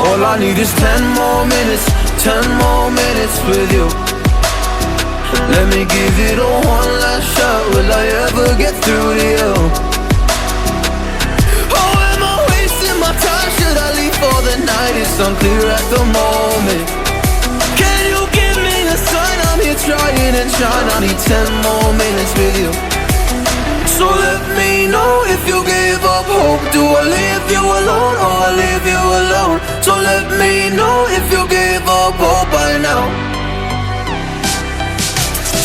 All I need is 10 more minutes, 10 more minutes with you. Let me give it a one last shot. Will I ever get through to you? Oh, am I wasting my time? Should I leave for the night? It's unclear at the moment. Can you give me a sign? I'm here trying and trying. I need 10 more minutes with you. So let me know if you give up hope. Do I leave you alone or I leave you alone? So let me know if you give up hope by now.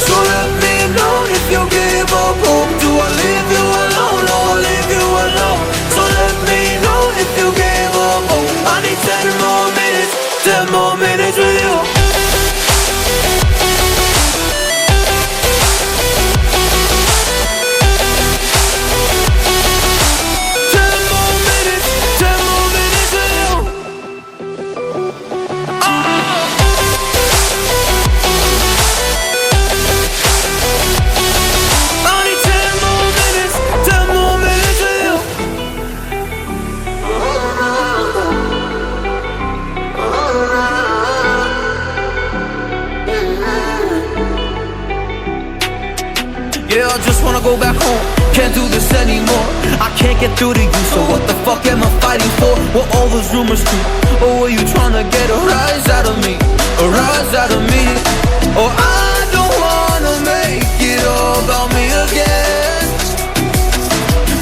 So let me know if you give up hope. Do I leave you alone or I leave you alone? So let me know if you give up hope. I need 10 more minutes, 10 more minutes with you. Yeah, I just wanna go back home. Can't do this anymore. I can't get through to you, so what the fuck am I fighting for? Were all those rumors true? Or were you trying to get a rise out of me? A rise out of me? Or I don't wanna make it all about me again.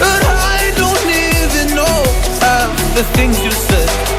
And I don't even know half the things you said.